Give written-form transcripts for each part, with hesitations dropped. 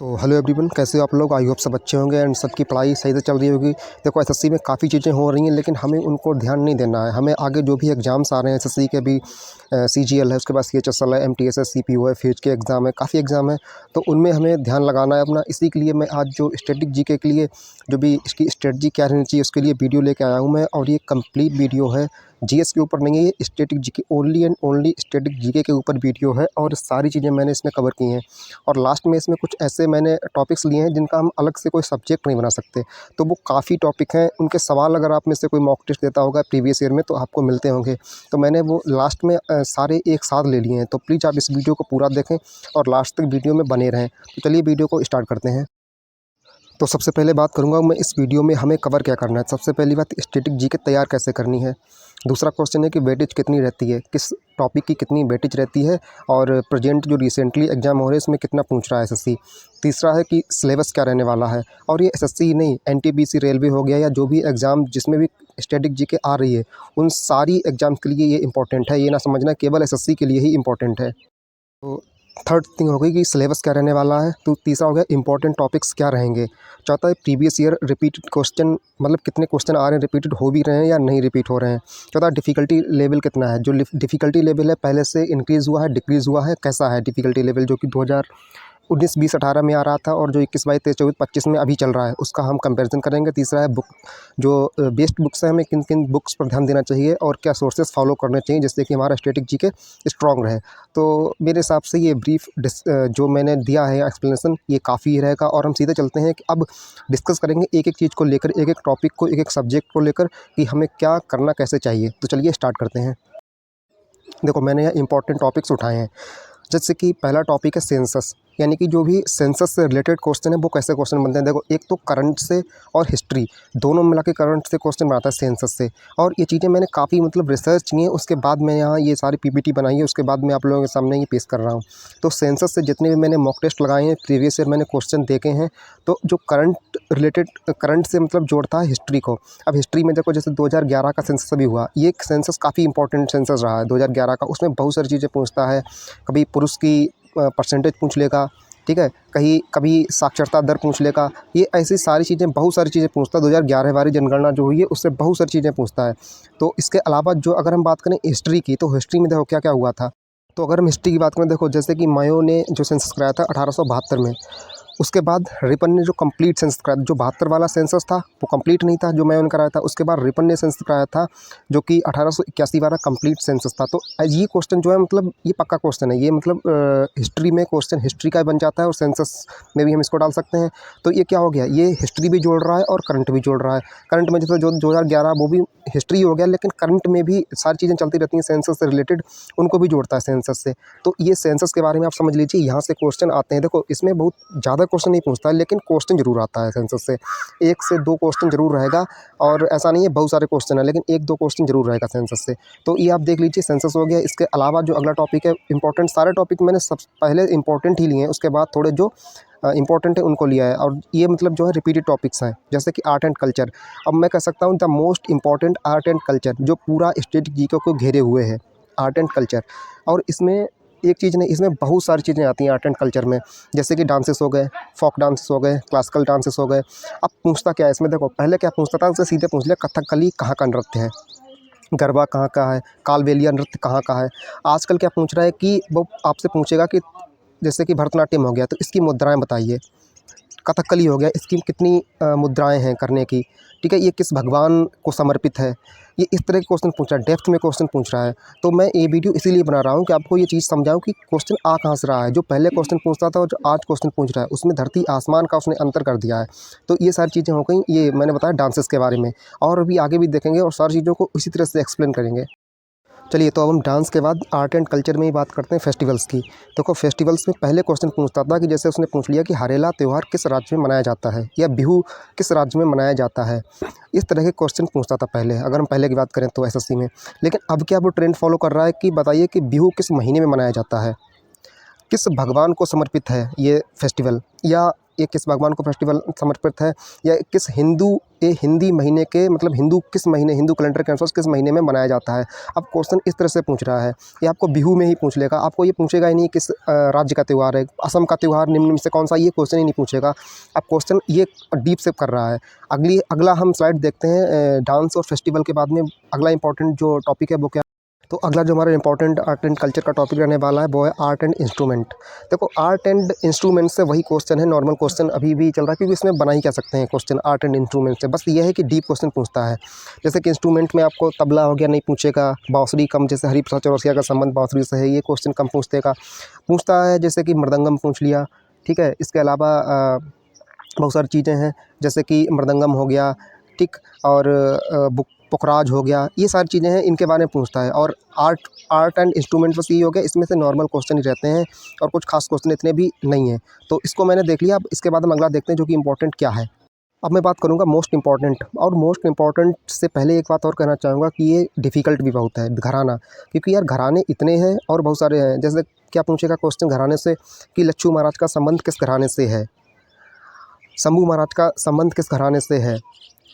तो hello everyone, कैसे हो आप लोग। आई होप सब अच्छे होंगे एंड सबकी पढ़ाई सही से चल रही होगी। देखो एसएससी में काफ़ी चीज़ें हो रही हैं, लेकिन हमें उनको ध्यान नहीं देना है। हमें आगे जो भी एग्ज़ाम्स आ रहे हैं एसएससी के भी, सीजीएल है, उसके बाद सीएचएसएल है, एमटीएस, सीपीओ है, फेज के एग्ज़ाम है, काफ़ी एग्ज़ाम है। तो उनमें हमें ध्यान लगाना है अपना। इसी के लिए मैं आज जो स्टैटिक जीके के लिए जो भी इसकी स्ट्रेटजी क्या रहनी चाहिए उसके लिए वीडियो लेके आया हूँ मैं। और ये कंप्लीट वीडियो है, जीएस के ऊपर नहीं है, ये static GK only and only static GK के ऊपर वीडियो है। और सारी चीज़ें मैंने इसमें कवर की हैं। और लास्ट में इसमें कुछ ऐसे मैंने टॉपिक्स लिए हैं जिनका हम अलग से कोई सब्जेक्ट नहीं बना सकते। तो वो काफ़ी टॉपिक हैं, उनके सवाल अगर आप में से कोई मॉक टेस्ट देता होगा प्रीवियस ईयर में तो आपको मिलते होंगे। तो मैंने वो लास्ट में सारे एक साथ ले लिए हैं। तो प्लीज़ आप इस वीडियो को पूरा देखें और लास्ट तक वीडियो में बने रहें। तो चलिए वीडियो को स्टार्ट करते हैं। तो सबसे पहले बात करूंगा मैं इस वीडियो में हमें कवर क्या करना है। सबसे पहली बात, स्टैटिक जीके तैयार कैसे करनी है। दूसरा क्वेश्चन है कि वेटेज कितनी रहती है, किस टॉपिक की कितनी वेटेज रहती है, और प्रेजेंट जो रिसेंटली एग्जाम हो रहे हैं इसमें कितना पूछ रहा है एसएससी। तीसरा है कि सिलेबस क्या रहने वाला है। और ये एसएससी ही नहीं, एनटीपीसी रेलवे हो गया या जो भी एग्ज़ाम जिसमें भी स्टैटिक जीके आ रही है उन सारी एग्ज़ाम के लिए ये इंपॉर्टेंट है। ये ना समझना केवल एसएससी के लिए ही इंपॉर्टेंट है। तो थर्ड थिंग हो गई कि सिलेबस क्या रहने वाला है। तो तीसरा हो गया इंपॉर्टेंट टॉपिक्स क्या रहेंगे। चौथा है प्रीवियस ईयर रिपीटेड क्वेश्चन, मतलब कितने क्वेश्चन आ रहे हैं, रिपीटेड हो भी रहे हैं या नहीं रिपीट हो रहे हैं। चौथा डिफ़िकल्टी लेवल कितना है, जो डिफ़िकल्टी लेवल है पहले से इंक्रीज़ हुआ है, डिक्रीज़ हुआ है, कैसा है डिफ़िकल्टी लेवल, जो कि 2019, 20, 18 में आ रहा था और जो 21, 22, 23, 24, 25 में अभी चल रहा है, उसका हम कंपैरिजन करेंगे। तीसरा है बुक, जो बेस्ट बुक्स हैं, हमें किन किन बुक्स पर ध्यान देना चाहिए और क्या सोर्सेज फॉलो करने चाहिए जिससे कि हमारा स्टैटिक जीके स्ट्रॉन्ग रहे। तो मेरे हिसाब से ये ब्रीफ जो मैंने दिया है एक्सप्लेनेशन, ये काफ़ी रहेगा। और हम सीधे चलते हैं कि अब डिस्कस करेंगे एक एक चीज़ को लेकर, एक एक टॉपिक को, एक एक सब्जेक्ट को लेकर कि हमें क्या करना कैसे चाहिए। तो चलिए स्टार्ट करते हैं। देखो मैंने यहाँ इंपॉर्टेंट टॉपिक्स उठाए हैं। जैसे कि पहला टॉपिक है सेंसस, यानी कि जो भी सेंसस से रिलेटेड क्वेश्चन है वो कैसे क्वेश्चन बनते हैं। देखो एक तो करंट से और हिस्ट्री दोनों मिला के करंट से क्वेश्चन बनाता है सेंसस से। और ये चीज़ें मैंने काफ़ी मतलब रिसर्च की हैं, उसके बाद मैं यहाँ ये सारी पीपीटी बनाई है, उसके बाद मैं आप लोगों के सामने ये पेश कर रहा हूँ। तो सेंसस से जितने भी मैंने मॉक टेस्ट लगाए हैं, प्रीवियस ईयर मैंने क्वेश्चन देखे हैं। तो जो करंट रिलेटेड, करंट से मतलब जोड़ता है हिस्ट्री को। अब हिस्ट्री में देखो जैसे 2011 का सेंसस अभी हुआ, ये सेंसस काफ़ी इंपॉर्टेंट सेंसस रहा है 2011 का। उसमें बहुत सारी चीज़ें पूछता है, कभी पुरुष की परसेंटेज पूछ लेगा, ठीक है, कहीं कभी साक्षरता दर पूछ लेगा। ये ऐसी सारी चीज़ें, बहुत सारी चीज़ें पूछता है। 2011 वाली जनगणना जो हुई है उससे बहुत सारी चीज़ें पूछता है। तो इसके अलावा जो अगर हम बात करें हिस्ट्री की, तो हिस्ट्री में देखो क्या क्या हुआ था। तो अगर हम हिस्ट्री की बात करें, देखो जैसे कि मायो ने जो सेंसस कराया था 1872 में, उसके बाद रिपन ने जो कंप्लीट सेंसस कराया, जो 72 वाला सेंसस था वो कंप्लीट नहीं था जो मैंने कराया था। उसके बाद रिपन ने सेंसस कराया था जो कि 1881 वाला कंप्लीट सेंसस था। तो ये क्वेश्चन जो है मतलब ये पक्का क्वेश्चन है, ये मतलब हिस्ट्री में क्वेश्चन हिस्ट्री का बन जाता है और सेंसस में भी हम इसको डाल सकते हैं। तो ये क्या हो गया, ये हिस्ट्री भी जोड़ रहा है और करंट भी जोड़ रहा है। करंट में जैसे जो 2011 वो भी हिस्ट्री हो गया, लेकिन करंट में भी सारी चीज़ें चलती रहती हैं सेंसस से रिलेटेड, उनको भी जोड़ता है सेंसस से। तो ये सेंसस के बारे में आप समझ लीजिए, यहाँ से क्वेश्चन आते हैं। देखो इसमें बहुत ज़्यादा क्वेश्चन नहीं पूछता है, लेकिन क्वेश्चन जरूर आता है सेंसस से। 1 से 2 क्वेश्चन जरूर रहेगा, और ऐसा नहीं है बहुत सारे क्वेश्चन है, लेकिन 1-2 क्वेश्चन जरूर रहेगा सेंसस से। तो ये आप देख लीजिए, सेंसस हो गया। इसके अलावा जो अगला टॉपिक है इंपॉर्टेंट, सारे टॉपिक मैंने सब पहले इंपॉर्टेंट ही लिए हैं, उसके बाद थोड़े जो इंपॉर्टेंट है उनको लिया है। और ये मतलब जो है रिपीटेड टॉपिक्स हैं, जैसे कि आर्ट एंड कल्चर। अब मैं कह सकता हूँ the most important art and culture, जो पूरा स्टेट जीके को घेरे हुए है, आर्ट एंड कल्चर। और इसमें एक चीज़ नहीं, इसमें बहुत सारी चीज़ें आती हैं आर्ट एंड कल्चर में, जैसे कि डांसेस हो गए, फोक डांसेस हो गए, क्लासिकल डांसेस हो गए। अब पूछता क्या है इसमें, देखो पहले क्या पूछता था, उससे सीधे पूछ लिया कथकली कहाँ का नृत्य है, गरबा कहाँ का है, कालबेलिया नृत्य कहाँ का है। आजकल क्या पूछ रहा है कि वो आपसे पूछेगा कि जैसे कि भरतनाट्यम हो गया तो इसकी मुद्राएं बताइए, कथकली हो गया इसकी कितनी मुद्राएं हैं करने की, ठीक है, ये किस भगवान को समर्पित है। ये इस तरह के क्वेश्चन पूछ रहा है, डेप्थ में क्वेश्चन पूछ रहा है। तो मैं ये वीडियो इसीलिए बना रहा हूँ कि आपको ये चीज़ समझाऊँ कि क्वेश्चन आ कहाँ से रहा है। जो पहले क्वेश्चन पूछता था और जो आज क्वेश्चन पूछ रहा है, उसमें धरती आसमान का उसने अंतर कर दिया है। तो ये सारी चीज़ें हो गई, ये मैंने बताया डांसेस के बारे में, और अभी आगे भी देखेंगे और सारी चीज़ों को इसी तरह से एक्सप्लेन करेंगे। चलिए, तो अब हम डांस के बाद आर्ट एंड कल्चर में ही बात करते हैं फेस्टिवल्स की। देखो फेस्टिवल्स में पहले क्वेश्चन पूछता था कि जैसे उसने पूछ लिया कि हरेला त्यौहार किस राज्य में मनाया जाता है, या बिहू किस राज्य में मनाया जाता है। इस तरह के क्वेश्चन पूछता था पहले, अगर हम पहले की बात करें तो एसएससी में। लेकिन अब क्या वो ट्रेंड फॉलो कर रहा है कि बताइए कि बिहू किस महीने में मनाया जाता है, किस भगवान को समर्पित है ये फेस्टिवल, या ये किस भगवान को फेस्टिवल समर्पित है, या किस हिंदी महीने के मतलब हिंदू कैलेंडर के अनुसार किस महीने में मनाया जाता है। अब क्वेश्चन इस तरह से पूछ रहा है, ये आपको बिहू में ही पूछ लेगा, आपको ये पूछेगा ही नहीं किस राज्य का त्यौहार है, असम का त्यौहार निम्न में से कौन सा, ये क्वेश्चन ही नहीं पूछेगा। अब क्वेश्चन ये डीप से कर रहा है। अगला हम स्लाइड देखते हैं। डांस और फेस्टिवल के बाद में अगला इंपॉर्टेंट जो टॉपिक है वो क्या, तो अगला जो हमारा इंपॉर्टेंट आर्ट एंड कल्चर का टॉपिक रहने वाला है वो है आर्ट एंड इंस्ट्रूमेंट। देखो आर्ट एंड इंस्ट्रूमेंट से वही क्वेश्चन है, नॉर्मल क्वेश्चन अभी भी चल रहा है, क्योंकि इसमें बना ही क्या सकते हैं क्वेश्चन आर्ट एंड इंस्ट्रूमेंट से, बस ये है कि डीप क्वेश्चन पूछता है। जैसे कि इंस्ट्रूमेंट में आपको तबला हो गया नहीं पूछेगा, बांसुरी कम, जैसे हरिप्रसाद चौरसिया का संबंध बांसुरी से है, ये क्वेश्चन कम पूछता है। जैसे कि मृदंगम पूछ लिया, ठीक है। इसके अलावा बहुत सारी चीज़ें हैं, जैसे कि मृदंगम हो गया, ठीक, और पुखराज हो गया, ये सारी चीज़ें हैं, इनके बारे में पूछता है। और आर्ट एंड इंस्ट्रूमेंट बस ये हो गया, इसमें से नॉर्मल क्वेश्चन ही रहते हैं और कुछ खास क्वेश्चन इतने भी नहीं हैं। तो इसको मैंने देख लिया। अब इसके बाद हम अगला देखते हैं जो कि इंपॉर्टेंट क्या है। अब मैं बात करूँगा मोस्ट इंपॉर्टेंट, और मोस्ट इंपॉर्टेंट से पहले एक बात और कहना चाहूँगा कि ये डिफ़िकल्ट भी बहुत है, घराना, क्योंकि यार घराने इतने हैं और बहुत सारे हैं। जैसे क्या पूछेगा क्वेश्चन घराने से कि लच्छू महाराज का संबंध किस घराने से है, शंभू महाराज का संबंध किस घराने से है,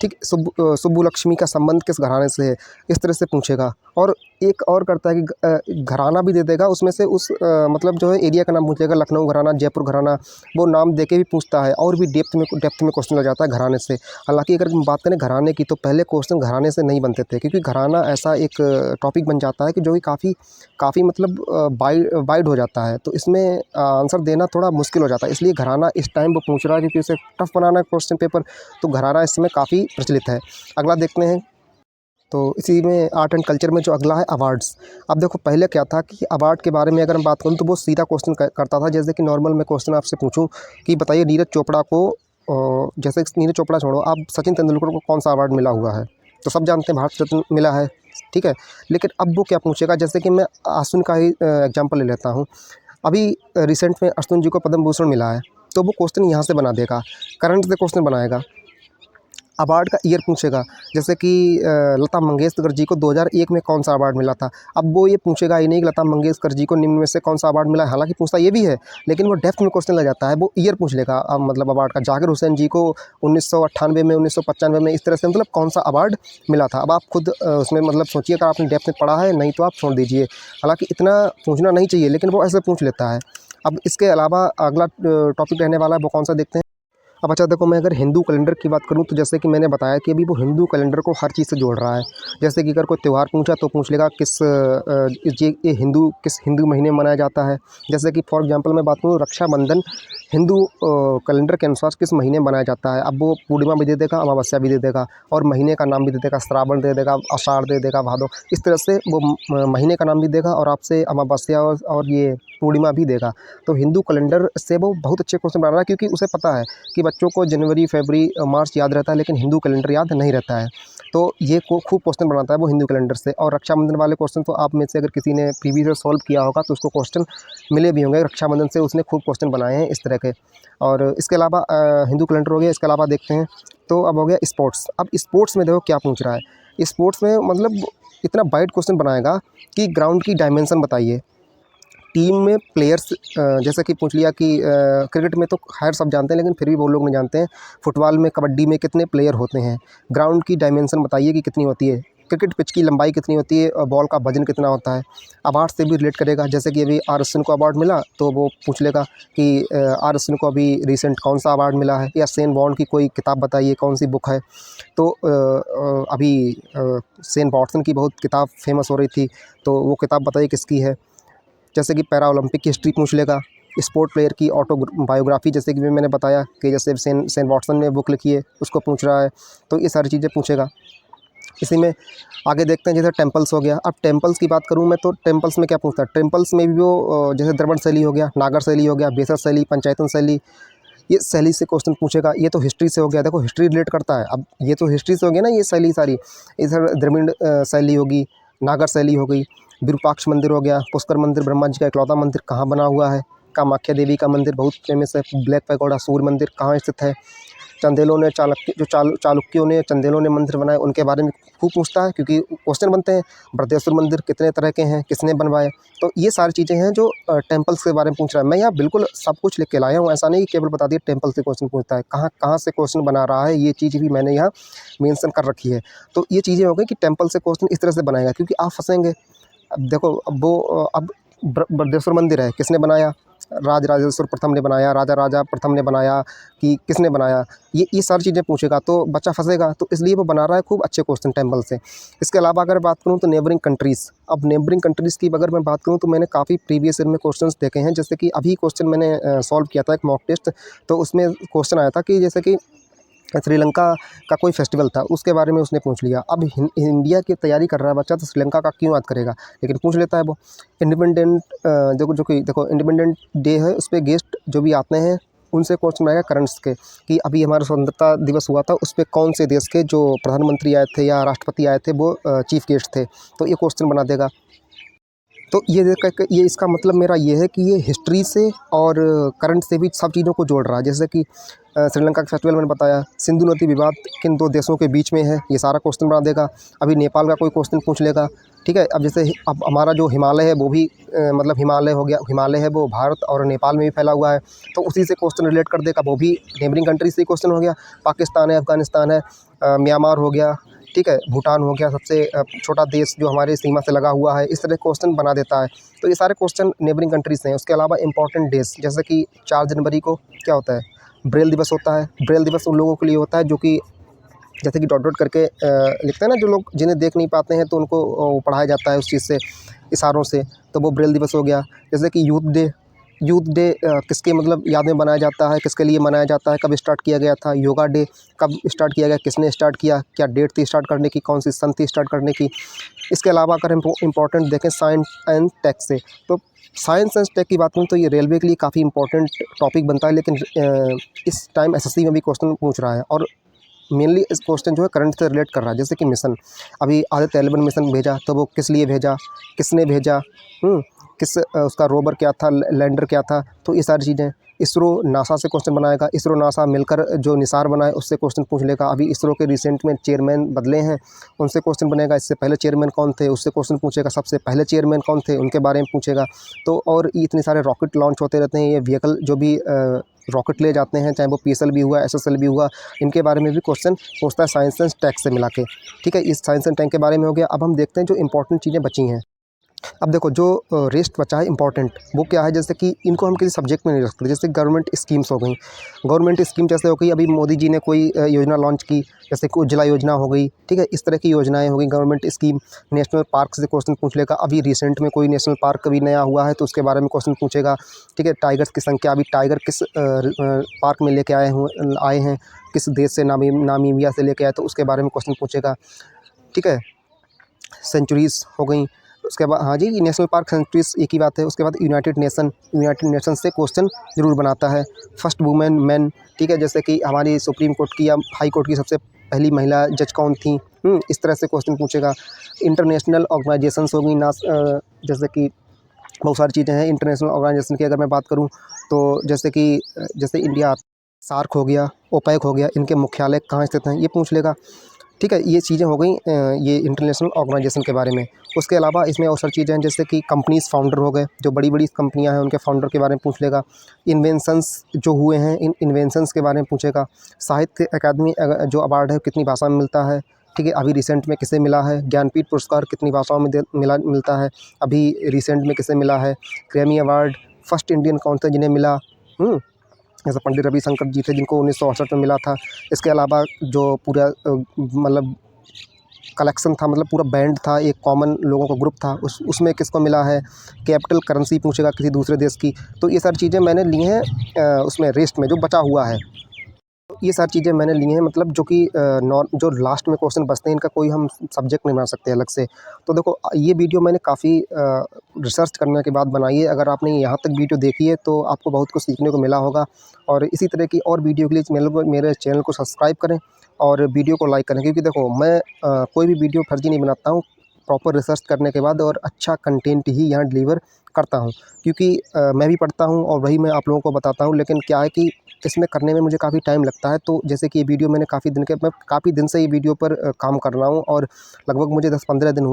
ठीक, सुब्बुलक्ष्मी का संबंध किस घराने से है, इस तरह से पूछेगा। और एक और करता है कि घराना भी दे देगा, उसमें से मतलब जो है एरिया का नाम पूछेगा, लखनऊ घराना, जयपुर घराना, वो नाम दे के भी पूछता है, और भी डेप्थ में क्वेश्चन आ जाता है घराने से। हालांकि अगर हम बात करें घराने की, तो पहले क्वेश्चन घराने से नहीं बनते थे, क्योंकि घराना ऐसा एक टॉपिक बन जाता है कि जो कि काफ़ी मतलब वाइड हो जाता है, तो इसमें आंसर देना थोड़ा मुश्किल हो जाता है। इसलिए घराना इस टाइम वो पूछ रहा है, क्योंकि उसे टफ बनाना है क्वेश्चन पेपर, तो घराना इस समय काफ़ी प्रचलित है। अगला देखते हैं, तो इसी में आर्ट एंड कल्चर में जो अगला है अवार्ड्स। अब देखो पहले क्या था कि अवार्ड के बारे में अगर हम बात करूँ तो वो सीधा क्वेश्चन करता था। जैसे कि नॉर्मल मैं क्वेश्चन आपसे पूछूं कि बताइए नीरज चोपड़ा को, जैसे नीरज चोपड़ा छोड़ो, आप सचिन तेंदुलकर को कौन सा अवार्ड मिला हुआ है, तो सब जानते हैं भारत रत्न मिला है, ठीक है। लेकिन अब वो क्या पूछेगा, जैसे कि मैं अश्विन का ही एग्जाम्पल ले लेता हूँ। अभी रिसेंट में अश्विन जी को पद्म भूषण मिला है, तो वो क्वेश्चन यहाँ से बना देगा, करंट से क्वेश्चन बनाएगा। अवार्ड का ईयर पूछेगा, जैसे कि लता मंगेशकर जी को 2001 में कौन सा अवार्ड मिला था। अब वो ये पूछेगा ही नहीं कि लता मंगेशकर जी को निम्न में से कौन सा अवार्ड मिला है, हालांकि पूछता ये भी है, लेकिन वो डेप्थ में क्वेश्चन लग जाता है, वो ईयर पूछ लेगा। अब मतलब अवार्ड का जाकिर हुसैन जी को 1998 में, 1995 में, इस तरह से मतलब कौन सा अवार्ड मिला था। अब आप खुद उसमें मतलब सोचिए, अगर आपने डेप्थ में पढ़ा है, नहीं तो आप छोड़ दीजिए, हालाँकि इतना पूछना नहीं चाहिए, लेकिन वो ऐसे पूछ लेता है। अब इसके अलावा अगला टॉपिक रहने वाला है, वो कौन सा देखते हैं। अब अच्छा देखो, मैं अगर हिंदू कैलेंडर की बात करूं, तो जैसे कि मैंने बताया कि अभी वो हिंदू कैलेंडर को हर चीज़ से जोड़ रहा है। जैसे कि अगर कोई त्यौहार पूछा तो पूछ लेगा ये किस हिंदू महीने में मनाया जाता है। जैसे कि फॉर एग्जांपल मैं बात करूँ, रक्षाबंधन हिंदू कैलेंडर के अनुसार किस महीने में मनाया जाता है। अब वो पूर्णिमा भी दे देगा, अमावस्या भी दे देगा, और महीने का नाम भी दे देगा, श्रावण दे देगा, आषाढ़ दे देगा, भादो, इस तरह से वो महीने का नाम भी देगा और आपसे अमावस्या और ये पूर्णिमा भी देगा। तो हिंदू कैलेंडर से वो बहुत अच्छे क्वेश्चन बना रहा है, क्योंकि उसे पता है कि बच्चों को जनवरी, फरवरी, मार्च याद रहता है, लेकिन हिंदू कैलेंडर याद नहीं रहता है। तो ये खूब क्वेश्चन बनाता है वो हिंदू कैलेंडर से। और रक्षाबंधन वाले क्वेश्चन तो आप में से अगर किसी ने प्रीवियस ईयर सॉल्व किया होगा तो उसको क्वेश्चन मिले भी होंगे, रक्षाबंधन से उसने खूब क्वेश्चन बनाए हैं इस तरह के। और इसके अलावा हिंदू कैलेंडर हो गया। इसके अलावा देखते हैं, तो अब हो गया स्पोर्ट्स। अब स्पोर्ट्स में देखो क्या पूछ रहा है। स्पोर्ट्स में मतलब इतना वाइड क्वेश्चन बनाएगा कि ग्राउंड की डायमेंशन बताइए, टीम में प्लेयर्स, जैसे कि पूछ लिया कि क्रिकेट में तो खैर सब जानते हैं, लेकिन फिर भी वो लोग नहीं जानते हैं, फुटबॉल में, कबड्डी में कितने प्लेयर होते हैं, ग्राउंड की डायमेंशन बताइए कि कितनी होती है, क्रिकेट पिच की लंबाई कितनी होती है, और बॉल का वजन कितना होता है। अवार्ड से भी रिलेट करेगा, जैसे कि अभी आर अश्विन को अवार्ड मिला, तो वो पूछ लेगा कि आर अश्विन को अभी रिसेंट कौन सा अवार्ड मिला है, या सेन बॉन्ड की कोई किताब बताइए, कौन सी बुक है। तो अभी सेन वॉटसन की बहुत किताब फेमस हो रही थी, तो वो किताब बताइए किसकी है। जैसे कि पैरा ओलंपिक की हिस्ट्री पूछ लेगा, स्पोर्ट प्लेयर की ऑटो बायोग्राफी, जैसे कि मैंने बताया कि जैसे सेन वॉटसन ने बुक लिखी है, उसको पूछ रहा है, तो ये सारी चीज़ें पूछेगा। इसी में आगे देखते हैं, जैसे टेम्पल्स हो गया। अब टेम्पल्स की बात करूँ मैं, तो टेम्पल्स में क्या पूछता है, टेम्पल्स में भी वो जैसे द्रविड़ शैली हो गया, नागर शैली हो गया, बेसर शैली, पंचायतन शैली, ये शैली से क्वेश्चन पूछेगा। ये तो हिस्ट्री से हो गया, देखो हिस्ट्री रिलेट करता है। अब ये तो हिस्ट्री से हो गया ना, ये शैली सारी, इधर द्रविड़ शैली होगी, नागर शैली हो गई, विरूपाक्ष मंदिर हो गया, पुष्कर मंदिर ब्रह्मा जी का इकलौता मंदिर कहाँ बना हुआ है, कामाख्या देवी का मंदिर बहुत फेमस है, ब्लैक पैगोडा सूर्य मंदिर कहाँ स्थित है, चंदेलों ने चालुक्यों ने चंदेलों ने मंदिर बनाए उनके बारे में खूब पूछता है, क्योंकि क्वेश्चन बनते हैं बृहदेश्वर मंदिर कितने तरह के हैं, किसने बनवाए। तो ये सारी चीज़ें हैं जो टेम्पल्स के बारे में पूछ रहा है। मैं यहाँ बिल्कुल सब कुछ लिख के लाया हूँ, ऐसा नहीं कि केवल बता दिया टेम्पल से क्वेश्चन पूछता है, कहाँ कहाँ से क्वेश्चन बना रहा है, ये चीज़ भी मैंने यहाँ मेंशन कर रखी है। तो ये चीज़ें हो गई कि टेम्पल से क्वेश्चन इस तरह से बनाएगा, क्योंकि आप फंसेंगे। अब देखो, अब वो अब बृहदेश्वर मंदिर है, किसने बनाया? राजराजेश्वर प्रथम ने बनाया, राजा राजा प्रथम ने बनाया, कि किसने बनाया? ये सारी चीज़ें पूछेगा तो बच्चा फंसेगा। तो इसलिए वो बना रहा है खूब अच्छे क्वेश्चन टेम्पल से। इसके अलावा अगर बात करूँ तो नेबरिंग कंट्रीज़, अब नेबरिंग कंट्रीज़ की अगर मैं बात करूँ तो मैंने काफ़ी प्रीवियस ईयर में क्वेश्चंस देखे हैं। जैसे कि अभी क्वेश्चन मैंने सॉल्व किया था एक मॉक टेस्ट, तो उसमें क्वेश्चन आया था कि जैसे कि श्रीलंका का कोई फेस्टिवल था, उसके बारे में उसने पूछ लिया। अब इंडिया की तैयारी कर रहा है बच्चा, तो श्रीलंका का क्यों याद करेगा, लेकिन पूछ लेता है वो। इंडिपेंडेंट देखो इंडिपेंडेंट डे है, उस पर गेस्ट जो भी आते हैं उनसे क्वेश्चन आएगा करंट्स के, कि अभी हमारा स्वतंत्रता दिवस हुआ था, उस पर कौन से देश के जो प्रधानमंत्री आए थे या राष्ट्रपति आए थे वो चीफ गेस्ट थे, तो ये क्वेश्चन बना देगा। तो ये इसका मतलब मेरा ये है कि ये हिस्ट्री से और करंट से भी सब चीज़ों को जोड़ रहा है। जैसे कि श्रीलंका का फेस्टिवल मैंने बताया, सिंधु नदी विवाद किन दो देशों के बीच में है, ये सारा क्वेश्चन बना देगा। अभी नेपाल का कोई क्वेश्चन पूछ लेगा, ठीक है। अब जैसे अब हमारा जो हिमालय है वो भी मतलब हिमालय हो गया, हिमालय है वो भारत और नेपाल में भी फैला हुआ है, तो उसी से क्वेश्चन रिलेट कर देगा, वो भी नेबरिंग कंट्री से क्वेश्चन हो गया। पाकिस्तान है, अफगानिस्तान है, म्यांमार हो गया, ठीक है, भूटान हो गया, सबसे छोटा देश जो हमारे सीमा से लगा हुआ है, इस तरह क्वेश्चन बना देता है। तो ये सारे क्वेश्चन नेबरिंग कंट्री से हैं। उसके अलावा इंपॉर्टेंट डेज, जैसे कि 4 जनवरी को क्या होता है, ब्रेल दिवस होता है। ब्रेल दिवस उन लोगों के लिए होता है जो कि जैसे कि डॉट डॉट करके लिखते हैं ना, जो लोग जिन्हें देख नहीं पाते हैं, तो उनको पढ़ाया जाता है उस चीज़ से, इशारों से, तो वो ब्रेल दिवस हो गया। जैसे कि यूथ डे किसके मतलब याद में बनाया जाता है, किसके लिए मनाया जाता है, कब स्टार्ट किया गया था। योगा डे कब स्टार्ट किया गया, किसने स्टार्ट किया, क्या डेट थी स्टार्ट करने की, कौन सी सन थी स्टार्ट करने की। इसके अलावा अगर हम इम्पोर्टेंट देखें साइंस एंड टेक से, तो साइंस एंड टेक की बात करूँ तो ये रेलवे के लिए काफ़ी इंपॉर्टेंट टॉपिक बनता है, लेकिन इस टाइम एसएससी में भी क्वेश्चन पूछ रहा है, और मेनली इस क्वेश्चन जो है करंट से रिलेट कर रहा है। जैसे कि मिशन, अभी आदित्य एल 1 मिशन भेजा, तो वो किस लिए भेजा, किसने भेजा, किस उसका रोवर क्या था, लैंडर क्या था, तो ये सारी चीज़ें। इसरो नासा से क्वेश्चन बनाएगा, इसरो नासा मिलकर जो निसार बनाए उससे क्वेश्चन पूछ लेगा। अभी इसरो के रिसेंट में चेयरमैन बदले हैं, उनसे क्वेश्चन बनेगा। इससे पहले चेयरमैन कौन थे, उससे क्वेश्चन पूछेगा। सबसे पहले चेयरमैन कौन थे, उनके बारे में पूछेगा। तो और इतने सारे रॉकेट लॉन्च होते रहते हैं, ये व्हीकल जो भी रॉकेट ले जाते हैं, चाहे वो पीएसएल भी हुआ, एसएसएल भी हुआ, इनके बारे में भी क्वेश्चन पूछता है साइंस एंड टेक से मिला के, ठीक है। इस साइंस एंड टेक के बारे में हो गया। अब हम देखते हैं जो इंपॉर्टेंट चीज़ें बची हैं। अब देखो जो रेस्ट बचा है इंपॉर्टेंट, वो क्या है, जैसे कि इनको हम किसी सब्जेक्ट में नहीं रख सकते। जैसे गवर्नमेंट स्कीम्स हो गई, गवर्नमेंट स्कीम जैसे हो गई, अभी मोदी जी ने कोई योजना लॉन्च की, जैसे कि उज्ज्वला योजना हो गई, ठीक है, इस तरह की योजनाएं हो गई गवर्नमेंट स्कीम। नेशनल पार्क से क्वेश्चन पूछ लेगा, अभी रिसेंट में कोई नेशनल पार्क भी नया हुआ है तो उसके बारे में क्वेश्चन पूछेगा, ठीक है। टाइगर्स की संख्या, अभी टाइगर किस पार्क में लेके आए हैं, किस देश से, नामीबिया से लेके आए, तो उसके बारे में क्वेश्चन पूछेगा, ठीक है। सेंचुरीज़ हो गई, उसके बाद हाँ जी, नेशनल पार्क सेंचुरीज़ एक ही बात है। उसके बाद यूनाइटेड नेशन से क्वेश्चन ज़रूर बनाता है। फर्स्ट वुमेन मैन, ठीक है, जैसे कि हमारी सुप्रीम कोर्ट की या हाई कोर्ट की सबसे पहली महिला जज कौन थी, इस तरह से क्वेश्चन पूछेगा। इंटरनेशनल ऑर्गेनाइजेशंस हो गई, जैसे कि बहुत सारी चीज़ें हैं इंटरनेशनल ऑर्गेनाइजेशन की। अगर मैं बात करूँ तो जैसे इंडिया, सार्क हो गया, ओपेक हो गया, इनके मुख्यालय कहाँ स्थित हैं, ये पूछ लेगा, ठीक है। ये चीज़ें हो गई ये इंटरनेशनल ऑर्गेनाइजेशन के बारे में। उसके अलावा इसमें और सारी चीज़ें हैं, जैसे कि कंपनीज़ फाउंडर हो गए, जो बड़ी बड़ी कंपनियां हैं उनके फाउंडर के बारे में पूछ लेगा। इन्वेंशंस जो हुए हैं, इन इन्वेंशंस के बारे में पूछेगा। साहित्य अकादमी जो अवार्ड है कितनी भाषा में मिलता है, ठीक है, अभी रिसेंट में किसे मिला है। ज्ञानपीठ पुरस्कार कितनी भाषाओं में मिलता है, अभी रिसेंट में किसे मिला है। ग्रैमी अवार्ड फर्स्ट इंडियन कौन थे जिन्हें मिला, जैसे पंडित रविशंकर जी थे जिनको 1968 में मिला था। इसके अलावा जो पूरा मतलब कलेक्शन था, मतलब पूरा बैंड था, एक कॉमन लोगों का ग्रुप था, उसमें किसको मिला है। कैपिटल करेंसी पूछेगा किसी दूसरे देश की। तो ये सारी चीज़ें मैंने ली हैं उसमें रेस्ट में जो बचा हुआ है। ये सारी चीज़ें मैंने ली हैं, मतलब जो कि जो लास्ट में क्वेश्चन बचते हैं, इनका कोई हम सब्जेक्ट नहीं बना सकते अलग से। तो देखो ये वीडियो मैंने काफ़ी रिसर्च करने के बाद बनाई है। अगर आपने यहाँ तक वीडियो देखी है तो आपको बहुत कुछ सीखने को मिला होगा, और इसी तरह की और वीडियो के लिए मेरे चैनल को सब्सक्राइब करें और वीडियो को लाइक करें, क्योंकि देखो मैं कोई भी वीडियो फर्जी नहीं बनाता हूँ, प्रॉपर रिसर्च करने के बाद और अच्छा कंटेंट ही यहाँ डिलीवर करता हूँ। क्योंकि मैं भी पढ़ता हूँ और वही मैं आप लोगों को बताता हूँ, लेकिन क्या है कि इसमें करने में मुझे काफ़ी टाइम लगता है। तो जैसे कि ये वीडियो मैं काफ़ी दिन से ये वीडियो पर काम कर रहा हूँ और लगभग मुझे 10-15 दिन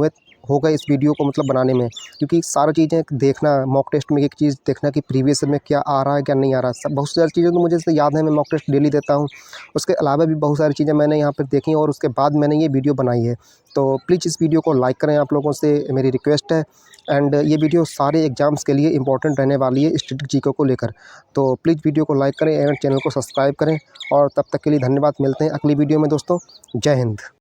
हो गए इस वीडियो को मतलब बनाने में। क्योंकि सारी चीज़ें देखना, मॉक टेस्ट में एक चीज़ देखना कि प्रीवियस में क्या आ रहा है, क्या नहीं आ रहा है। सब बहुत सारी चीज़ें तो मुझे जैसे याद है, मैं मॉक टेस्ट डेली देता हूँ। उसके अलावा भी बहुत सारी चीज़ें मैंने यहाँ पर देखी और उसके बाद मैंने ये वीडियो बनाई है। तो प्लीज़ इस वीडियो को लाइक करें, आप लोगों से मेरी रिक्वेस्ट है। एंड ये वीडियो सारे एग्ज़ाम्स के लिए इम्पोर्टेंट रहने वाली है स्टैटिक जीके को लेकर। तो प्लीज़ वीडियो को लाइक करें एंड चैनल को सब्सक्राइब करें और तब तक के लिए धन्यवाद। मिलते हैं अगली वीडियो में दोस्तों। जय हिंद।